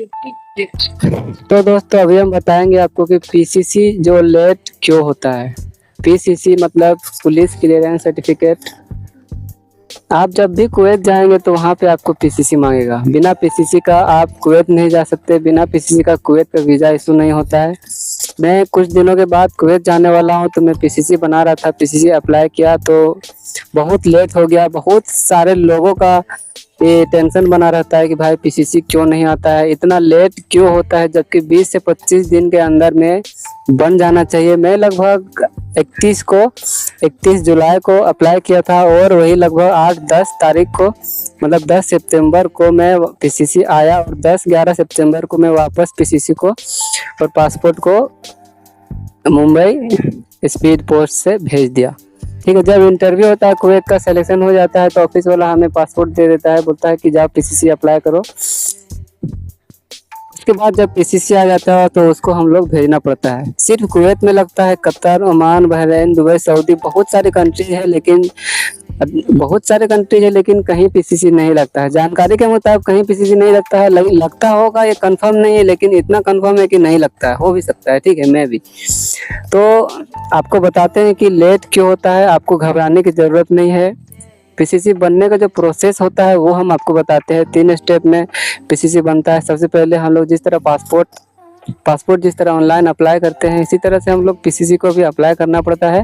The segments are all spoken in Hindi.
तो दोस्तों अभी हम बताएंगे आपको कि पीसीसी जो लेट क्यों होता है। पीसीसी मतलब पुलिस क्लियरेंस सर्टिफिकेट। आप जब भी कुवैत जाएंगे तो वहाँ पे आपको पीसीसी मांगेगा। बिना पीसीसी का आप कुवैत नहीं जा सकते। बिना पीसीसी का कुवैत का वीज़ा इशू नहीं होता है। मैं कुछ दिनों के बाद कुवैत जाने वाला हूँ तो मैं पीसीसी बना रहा था, पीसीसी अप्लाई किया तो बहुत लेट हो गया। बहुत सारे लोगों का ये टेंशन बना रहता है कि भाई पीसीसी क्यों नहीं आता है, इतना लेट क्यों होता है, जबकि 20 से 25 दिन के अंदर में बन जाना चाहिए। मैं लगभग 31 जुलाई को अप्लाई किया था और वही लगभग 8-10 तारीख को मतलब 10 सितंबर को मैं पीसीसी आया और 10-11 सितंबर को मैं वापस पीसीसी को और पासपोर्ट को मुंबई स्पीड पोस्ट से भेज दिया। ठीक है, जब इंटरव्यू होता है कुवैत का सिलेक्शन हो जाता है तो ऑफिस वाला हमें पासपोर्ट दे देता है, बोलता है कि जाओ पीसीसी अप्लाई करो। उसके बाद जब पीसीसी आ जाता है तो उसको हम लोग भेजना पड़ता है। सिर्फ कुवैत में लगता है, Qatar, Oman, Bahrain, Dubai, Saudi बहुत सारे कंट्री है लेकिन कहीं पीसीसी नहीं लगता है। जानकारी के मुताबिक कहीं पीसीसी नहीं लगता है, लगता होगा ये कंफर्म नहीं है, लेकिन इतना कंफर्म है कि नहीं लगता है, हो भी सकता है। ठीक है, मैं भी तो आपको बताते हैं कि लेट क्यों होता है। आपको घबराने की ज़रूरत नहीं है। पीसीसी बनने का जो प्रोसेस होता है वो हम आपको बताते हैं। 3 स्टेप में पीसीसी बनता है। सबसे पहले हम लोग जिस तरह पासपोर्ट जिस तरह ऑनलाइन अप्लाई करते हैं, इसी तरह से हम लोग पीसीसी को भी अप्लाई करना पड़ता है।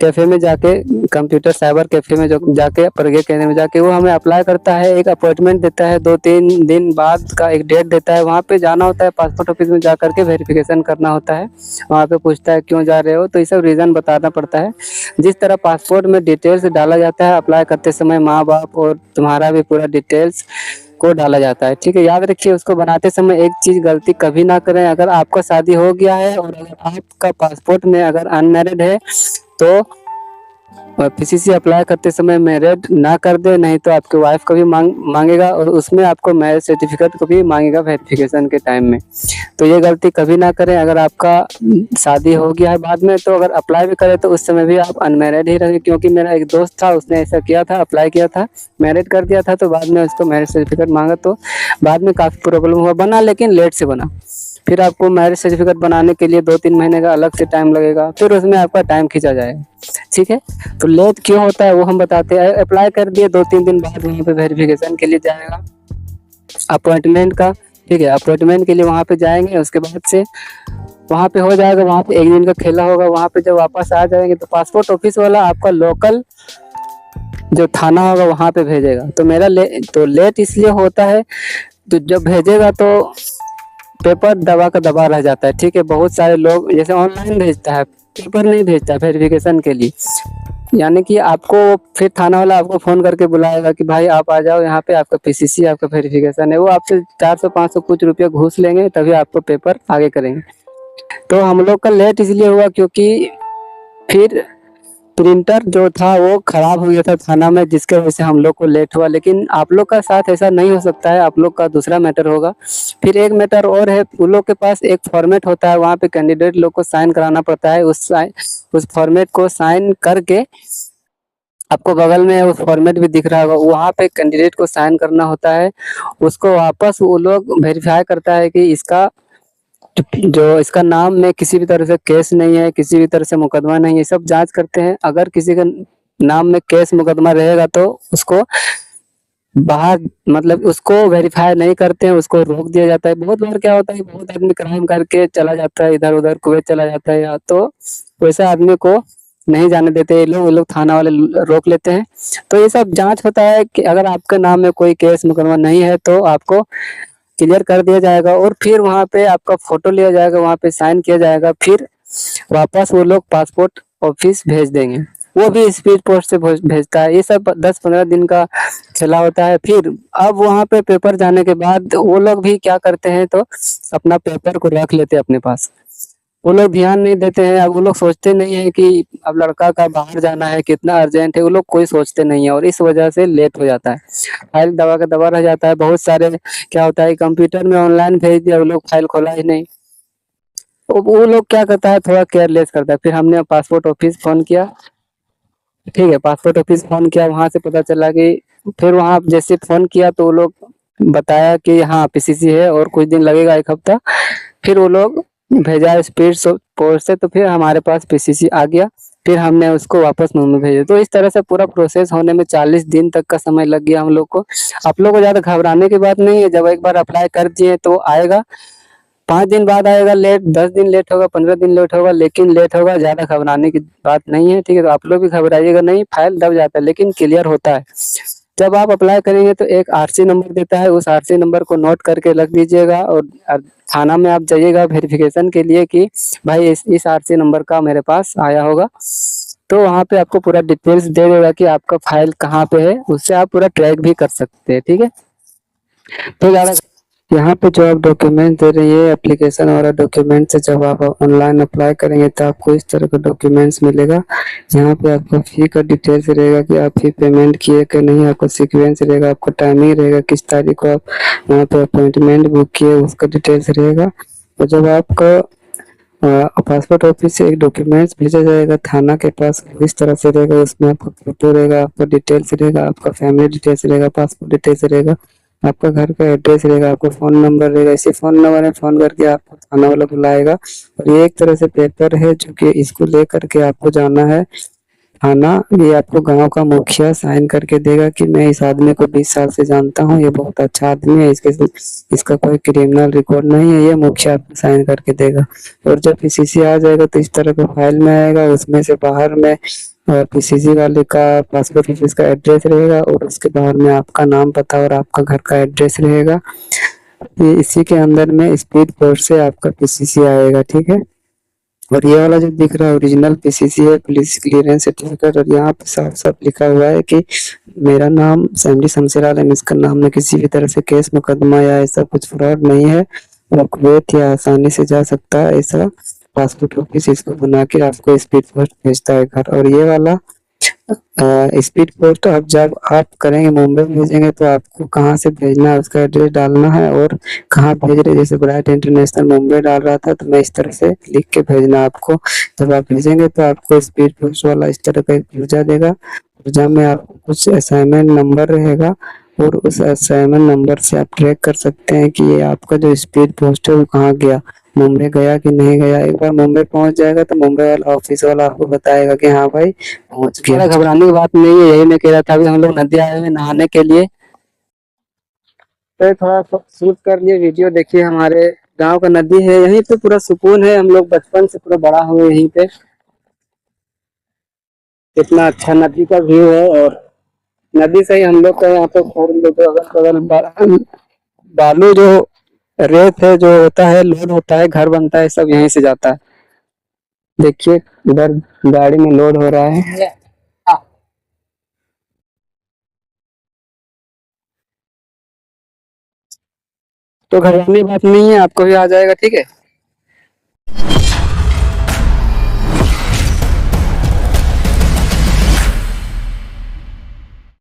कैफ़े में जाके, कंप्यूटर साइबर कैफ़े में जो जाके, प्रज्ञा केंद्र में जाके वो हमें अप्लाई करता है। एक अपॉइंटमेंट देता है, 2-3 दिन बाद का एक डेट देता है। वहाँ पे जाना होता है, पासपोर्ट ऑफिस में जा करके वेरिफिकेशन करना होता है। वहाँ पे पूछता है क्यों जा रहे हो, तो ये सब रीज़न बताना पड़ता है। जिस तरह पासपोर्ट में डिटेल्स डाला जाता है अप्लाई करते समय, माँ बाप और तुम्हारा भी पूरा डिटेल्स को डाला जाता है। ठीक है, याद रखिए उसको बनाते समय एक चीज़ गलती कभी ना करें। अगर आपका शादी हो गया है और अगर आपका पासपोर्ट में अगर अनमैरिड है तो पीसीसी अप्लाई करते समय मैरिड ना कर दे, नहीं तो आपके वाइफ को भी मांगेगा और उसमें आपको मैरिज सर्टिफिकेट को भी मांगेगा वेरिफिकेशन के टाइम में। तो ये गलती कभी ना करें। अगर आपका शादी हो गया है बाद में तो अगर अप्लाई भी करें तो उस समय भी आप अनमैरिड ही रहें, क्योंकि मेरा एक दोस्त था, उसने ऐसा किया था, अप्लाई किया था, मैरिड कर दिया था, तो बाद में उसको मैरिज सर्टिफिकेट मांगा तो बाद में काफ़ी प्रॉब्लम हुआ। बना लेकिन लेट से बना। फिर आपको मैरिज सर्टिफिकेट बनाने के लिए 2-3 महीने का अलग से टाइम लगेगा, फिर उसमें आपका टाइम खींचा जाएगा। ठीक है, तो लेट क्यों होता है वो हम बताते हैं। अप्लाई कर दिए, 2-3 दिन बाद वहाँ पे वेरिफिकेशन के लिए जाएगा अपॉइंटमेंट का। ठीक है, अपॉइंटमेंट के लिए वहाँ पे जाएंगे, उसके बाद से वहाँ पे हो जाएगा। वहाँ पे एक दिन का खेला होगा। वहाँ पे जब वापस आ जाएंगे तो पासपोर्ट ऑफिस वाला आपका लोकल जो थाना होगा वहाँ पे भेजेगा। तो लेट इसलिए होता है, तो जब भेजेगा तो पेपर दबा का दबा रह जाता है। ठीक है, बहुत सारे लोग जैसे ऑनलाइन भेजता है, पेपर नहीं भेजता है वेरिफिकेशन के लिए। यानी कि आपको फिर थाना वाला आपको फ़ोन करके बुलाएगा कि भाई आप आ जाओ यहाँ पे, आपका पीसीसी आपका वेरिफिकेशन है। वो आपसे 400-500 कुछ रुपया घूस लेंगे, तभी आपको पेपर आगे करेंगे। तो हम लोग का लेट इसलिए हुआ क्योंकि फिर प्रिंटर जो था वो खराब हो गया था थाना में, जिसके वजह से हम लोग को लेट हुआ। लेकिन आप लोग का साथ ऐसा नहीं हो सकता है, आप लोग का दूसरा मैटर होगा। फिर एक मैटर और है, उन लोग के पास एक फॉर्मेट होता है, वहाँ पे कैंडिडेट लोग को साइन कराना पड़ता है। उस फॉर्मेट को साइन करके आपको बगल में उस फॉर्मेट भी दिख रहा होगा, वहाँ पे कैंडिडेट को साइन करना होता है। उसको वापस वो लोग वेरीफाई करता है कि इसका नाम में किसी भी तरह से केस नहीं है, किसी भी तरह से मुकदमा नहीं है, सब जांच करते हैं। अगर किसी का नाम में केस मुकदमा रहेगा तो उसको बाहर मतलब उसको वेरीफाई नहीं करते हैं, उसको रोक दिया जाता है। बहुत बार क्या होता है, बहुत आदमी क्राइम करके चला जाता है इधर उधर, कुवैत चला जाता है, या तो वैसे आदमी को नहीं जाने देते ये लोग थाना वाले रोक लेते हैं। तो ये सब जांच होता है कि अगर आपके नाम में कोई केस मुकदमा नहीं है तो आपको क्लियर कर दिया जाएगा और फिर वहाँ पे आपका फोटो लिया जाएगा, वहाँ पे साइन किया जाएगा, फिर वापस वो लोग पासपोर्ट ऑफिस भेज देंगे। वो भी स्पीड पोस्ट से भेजता है। ये सब 10-15 दिन का खेला होता है। फिर अब वहाँ पे पेपर जाने के बाद वो लोग भी क्या करते हैं, तो अपना पेपर को रख लेते हैं अपने पास। वो लोग ध्यान नहीं देते हैं। अब वो लोग सोचते नहीं है कि अब लड़का का बाहर जाना है, कितना अर्जेंट है, वो लोग कोई सोचते नहीं है और इस वजह से लेट हो जाता है। फाइल दबा का दबा रह जाता है। बहुत सारे क्या होता है, कंप्यूटर में ऑनलाइन भेज दिया, वो लोग फाइल खोला ही नहीं। वो लोग क्या करता है, थोड़ा केयरलेस करता है। फिर हमने पासपोर्ट ऑफिस फ़ोन किया। ठीक है, पासपोर्ट ऑफिस फ़ोन किया, वहाँ से पता चला कि फिर वहाँ जैसे फ़ोन किया तो वो लोग बताया कि हाँ पीसीसी है और कुछ दिन लगेगा, एक हफ्ता। फिर वो लोग भेजा स्पीड पोस्ट से, तो फिर हमारे पास पीसीसी आ गया। फिर हमने उसको वापस मुंबई भेजा। तो इस तरह से पूरा प्रोसेस होने में 40 दिन तक का समय लग गया हम लोग को। आप लोग को ज्यादा घबराने की बात नहीं है, जब एक बार अप्लाई कर दिए तो आएगा। 5 दिन बाद आएगा लेट, 10 दिन लेट होगा, 15 दिन लेट होगा, लेकिन लेट होगा, ज्यादा घबराने की बात नहीं है, ठीक है। तो आप लोग भी घबराइएगा नहीं, फाइल दब जाता है लेकिन क्लियर होता है। जब आप अप्लाई करेंगे तो एक आरसी नंबर देता है, उस आरसी नंबर को नोट करके रख दीजिएगा। और थाना में आप जाइएगा वेरिफिकेशन के लिए कि भाई इस आरसी नंबर का मेरे पास आया होगा। तो वहाँ पे आपको पूरा डिटेल्स दे देगा कि आपका फाइल कहाँ पे है, उससे आप पूरा ट्रैक भी कर सकते हैं, ठीक है। तो ज़्यादा यहाँ पे जो आप डॉक्यूमेंट दे रही है एप्लीकेशन वाला डॉक्यूमेंट से, जब आप ऑनलाइन अप्लाई करेंगे तो आपको इस तरह का डॉक्यूमेंट्स मिलेगा। यहाँ पे आपको फी का डिटेल्स रहेगा कि आप फी पेमेंट किए कि नहीं, आपका सीक्वेंस रहेगा, आपका टाइमिंग रहेगा, किस तारीख को आप वहाँ पे अपॉइंटमेंट बुक किए उसका डिटेल्स रहेगा। और जब आपका पासपोर्ट ऑफिस से एक डॉक्यूमेंट्स भेजा जाएगा थाना के पास, इस तरह से रहेगा। उसमें आपका फोटो रहेगा, आपका डिटेल्स रहेगा, आपका फैमिली डिटेल्स रहेगा, पासपोर्ट डिटेल्स रहेगा, आपका घर का एड्रेस रहेगा, आपका फोन नंबर रहेगा। इसी फोन नंबर में फोन करके आपको थाना वाला बुलाएगा। और ये एक तरह से पेपर है जो कि इसको लेकर के आपको जाना है थाना। ये आपको गांव का मुखिया साइन करके देगा कि मैं इस आदमी को 20 साल से जानता हूँ, ये बहुत अच्छा आदमी है, इसका कोई क्रिमिनल रिकॉर्ड नहीं है, ये मुखिया आपको साइन करके देगा। और जब पीसीसी आ जाएगा तो इस तरह का फाइल में आएगा, उसमें से बाहर में पीसीसी वाले का पासपोर्ट ऑफिस का एड्रेस रहेगा, और उसके बाहर में आपका नाम पता और आपका घर का एड्रेस रहेगा। ये इसी के अंदर में स्पीड पोस्ट से आपका पीसीसी आएगा, ठीक है। और ये वाला जो दिख रहा है ओरिजिनल पीसीसी है, पुलिस क्लियरेंस सर्टिफिकेट। और यहाँ पे साफ साफ लिखा हुआ है कि मेरा नाम सैमडी शमशेर आलम, इसका नाम में किसी भी तरह से केस मुकदमा या ऐसा कुछ फ्रॉड नहीं है, और कुवैत या आसानी से जा सकता है। ऐसा पासपोर्ट ऑफिस इसको बना के आपको स्पीड पोस्ट भेजता है घर। और ये वाला स्पीड पोस्ट अब जब आप करेंगे मुंबई में भेजेंगे तो आपको कहाँ से भेजना है उसका एड्रेस डालना है, और कहाँ भेज रहे, जैसे ब्राइट इंटरनेशनल मुंबई डाल रहा था तो मैं इस तरह से लिख के भेजना आपको। जब आप भेजेंगे तो आपको स्पीड पोस्ट वाला इस तरह का एक पुर्जा देगा। पुर्जा में आपको कुछ असाइनमेंट नंबर रहेगा, और उस असाइनमेंट नंबर से आप ट्रैक कर सकते हैं कि ये आपका जो स्पीड पोस्ट है वो कहाँ गया, मुंबई गया कि नहीं गया। एक बार मुंबई पहुंच जाएगा तो मुंबई वाला ऑफिस वाला आपको बताएगा कि हाँ भाई पहुंच गया। घबराने की बात नहीं है, यही मैं कह रहा था। अभी हम लोग नदी आए हुए नहाने के लिए, तो थोड़ा शूट कर लिए वीडियो। देखिए हमारे गांव का नदी है, यहीं पे पूरा सुकून है। हम लोग बचपन से पूरा बड़ा हुए यहीं पे। कितना अच्छा नदी का व्यू है, और नदी से ही हम लोग का यहाँ पे अगल बगल बालू जो रेत है जो होता है, लोड होता है, घर बनता है, सब यहीं से जाता है। देखिए इधर गाड़ी में लोड हो रहा है। तो घबराने की बात नहीं है, आपको भी आ जाएगा, ठीक है।